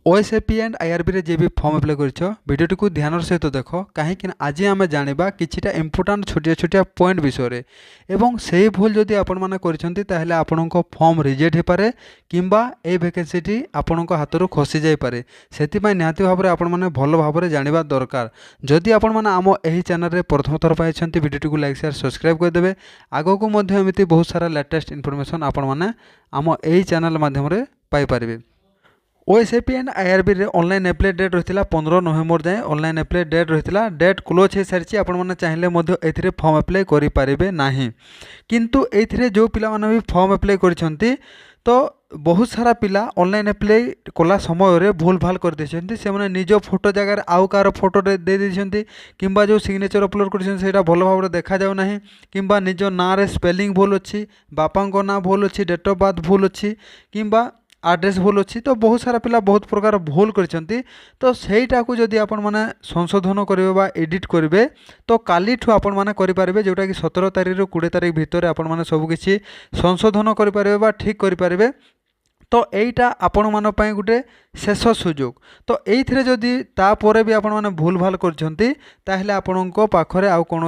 OSAP and IRB रे जे भी form apply करिछ भिडियोटी को ध्यान सहित देख कहीं आज आम जाना किछिटा इंपोर्टाट छोटिया छोटिया पॉइंट विषय एवं से भूल जदि आपण मैंने करते आपण फॉर्म रिजेक्ट हो पारे किंबा ए वैकेंसी आपण हाथ खसी जापे से निहाती भाव में आपण मैंने भल भाव में जानवा दरकार जदि आपण मैंने आम यही चैनल रे प्रथम थर पाई भिडियो को लाइक शेयर सब्सक्राइब करदे आग को एमती बहुत सारा लेटेस्ट इनफॉरमेशन आपण मैंने आम यही चैनल माध्यम पाइपर। ओएसएपी एंड आईआरबी रे ऑनलाइन अप्लाई डेट रही 15 नवेम्बर जाए ऑनलाइन अप्लाई डेट रही डेट क्लोज हो सारी आपण चाहिए ए फॉर्म अप्लाई करें ना किंतु ए जो पिला माने भी फॉर्म अप्लाई कर तो बहुत सारा पिला ऑनलाइन अप्लाई कला समय रे भूल भाल कर से निज फोटो जगह आउ कार फोटो दे देते किंबा जो सिग्नेचर अपलोड कर भल भाव में देखा जाऊ ना किंबा निज ना रे स्पेलिंग भूल अच्छी बापा ना भूल अच्छी डेट ऑफ बर्थ भूल अच्छी किंबा आड्रेस भूल अच्छी तो बहुत सारा पिला बहुत प्रकार भूल करछंती तो सहीटा को जदि आपण माने संशोधन करेंगे बा एडिट करेंगे तो काली ठू आपण माने करि पारबे जोटा कि 17 तारीख रो 20 तारीख भितर आपण माने सब किछि संशोधन करि पारबे बा ठीक करि पारबे तो यहीटा आपण मान गोटे शेष सुजोग तो ये जदि तापर भी आपण मैंने भूल भाल करते आपण पाखरे आउ कौन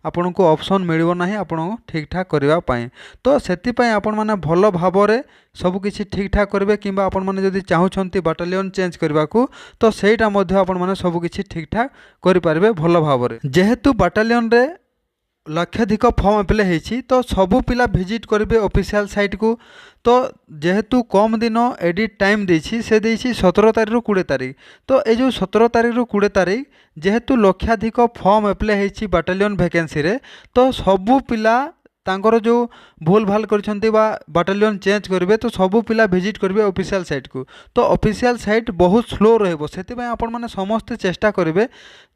आपण को ऑप्शन मिलिबो नाही आपण ठीक ठाक करने तो से आपण मैंने भल भाव में सबकि ठीक ठाक करेंगे कि आपण मैंने जदि चाहूँगी बाटालियन चेंज करने को तो सहीटा आपण मैंने सबकि ठीक ठाक करें भल भाव में जेहेतु बाटालियन रे लक्षाधिक फॉर्म अप्लाई होती तो सबू पिला विजिट करेंगे ऑफिशियल साइट को तो जेहेतु कम दिन एडिट टाइम देछि से देछि 17 तारीख रू 20 तारीख तो ये जो 17 तारीख रू 20 तारीख जेहेतु लक्षाधिक फॉर्म अप्लाई होती बाटालियन वैकेंसी रे तो सबू पिला तांकर जो भूल भाल करछंती बा बाटालियन चेंज करेंगे तो सबू पिला विजिट करेंगे ऑफिशियल साइट को तो ऑफिशियल साइट बहुत स्लो रहबो सेति पय आपण माने समस्त चेष्टा करेंगे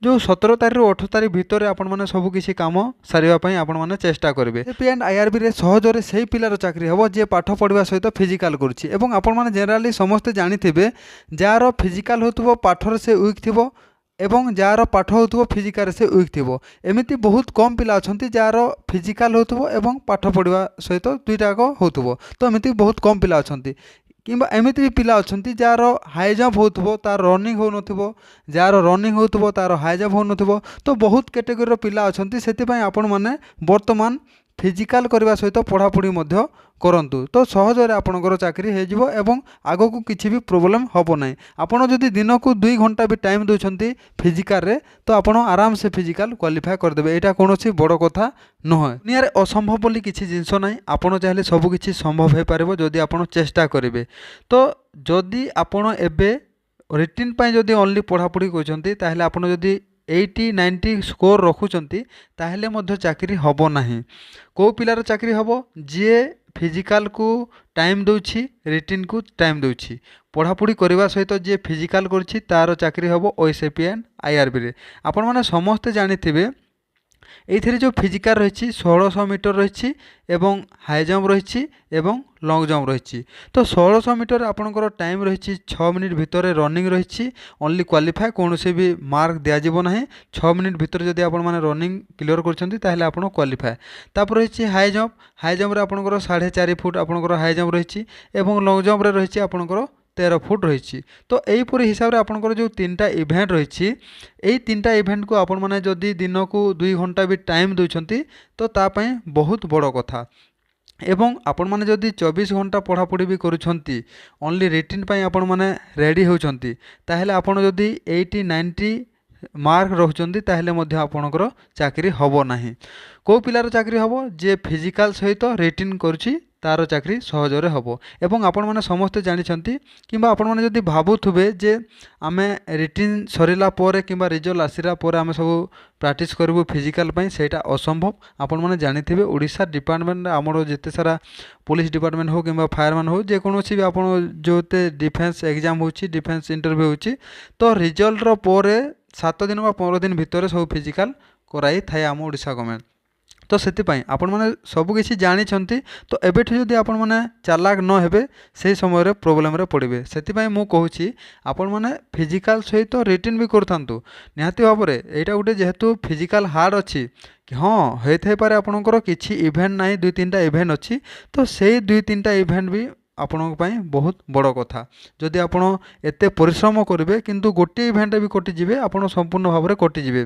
जो 17 तारीख रू 18 तारीख भितर आपण माने सब किसी काम सारिबा पय आपण माने चेष्टा करेंगे एपी एंड आईआरबी रे सहजरे सेही पिलार चाकरी हबो जे पाठ पढ़िबा सहित फिजिकल करूछि एवं आपण माने जनरली समस्त जानिथिबे जार फिजिकल होतबो पाठर से वीक थिबो एवं जार पाठ हो फिजिकल से वीक थी एमती बहुत कम पिला अच्छा जार फिजिकल हो एवं पाठ पढ़ा सहित दुईटाक हो तो एमती बहुत कम पिला अच्छा किंबा एमती भी पिला अच्छा जार हाई जंप हो तार रनिंग हो न जार रनिंग हो तार हाई जंप हो न तो बहुत कैटेगोरी पिला अच्छा से आपण मैंने बर्तमान फिजिकल करने सहित पढ़ापढ़ी करंतु तो सहजरे आपणकर चाकरी हो एवं आग को किसी भी प्रोब्लेम हम ना आपड़ जदि दिन को 2 घंटा भी टाइम दौरान फिजिकल रे तो आप आराम से फिजिकल क्वालिफाई करदे यहाँ कौन बड़ कथा नुह दुनिया असंभव बोली किसी जिनस ना आपड़ चाहिए सबकि संभव हो पार जदि आप चेष्टा करेंगे तो जदि आपण एबे रिटिन जदि ओनली पढ़ापढ़ी कर आप जदि 80-90 स्कोर रखुंट ताहले मध्य चाकरी हब ना कौ पिलार चाकरी हब जी फिजिकल को टाइम दौछि रिटिन को टाइम दौछि पढ़ापढ़ी करने सहित जी फिजिकल करछि तार चाकरी हब ओएसएपी एंड आईआरबी रे आपण माने समस्ते जानिथिबे ये जो फिजिकल रही 1600 मीटर रही एवं हाई जंप रही एवं लॉन्ग जंप रही तो 1600 मीटर आपंकर टाइम रही 6 मिनिट भितर रनिंग रही ओनली क्वालिफाई कौन से भी मार्क दिज्व ना 6 मिनिट भितर जदि आप रनिंग क्लियर कर क्वालिफाए तापर रही हाई जंप आपंकर 4.5 फुट आपंकर हाई जंप रही लॉन्ग जंप रही आपंकर 13 फुट रही तो यहीपरी हिसाब से आपंकर जो 3टा इवेंट रही यही 3टा इवेंट को आपण मैंने जदि दिन को 2 घंटा भी टाइम दौरान तो तापाई बहुत बड़ कथा एवं आपण माने जदि 24 घंटा पढ़ापढ़ी भी करुछंती ओनली रिटिन पाई आपण माने रेडी होउछंती ताहेले आपण जदि 80-90 मार्क रखुचंती ताहेले मध्य आपणकर चाकरी हबो नाही को पिलार चाकरी हबो जे फिजिकल सहित रिटिन करूछि तार चाकरी सहजरे हबो एवं आपण माने समस्ते जानिछंती किंबा आपण माने जदि भाबुथुबे जे आमे रिटिन सरिला पोरे किंबा रिजल्ट आसिरा पोरे आमे सब प्रैक्टिस करबो फिजिकल पई सेटा असंभव आपण माने जानिथिबे ओडिसा डिपार्टमेंट हमरो जेते सारा पुलिस डिपार्टमेंट हो किंबा फायरमैन हो जे कोनोसी भी आपण जोते डिफेंस एग्जाम होची डिफेंस इंटरव्यू होची तो रिजल्ट रो पोरे 7 दिन बा 15 दिन भितर सब फिजिकल कराई थाए आम ओडिसा गवर्नमेंट तो से आपण मैंने सबकि जानी तो एबेठु जदि आपण मैंने चालाक न हेबे से समय रे प्रोब्लेम रे पड़े से मुझे कहूँ आपण मैंने फिजिकल सहित रिटिन भी करथांतु निहाती भाव में यहाँ गोटे जेहेतु फिजिकल हार्ड अच्छी कि हाँ होता पारे आपणकर किसी इवेंट ना 2-3टा इवेंट अच्छी तो से 2-3टा इवेंट भी ଆପଣଙ୍କ ପାଇଁ ବହୁତ ବଡ଼ କଥା। ଯଦି ଆପଣ ଏତେ ପରିଶ୍ରମ କରିବେ କିନ୍ତୁ ଗୋଟିଏ ଇଭେଣ୍ଟରେ ବି କଟିଯିବେ, ଆପଣ ସମ୍ପୂର୍ଣ୍ଣ ଭାବରେ କଟିଯିବେ।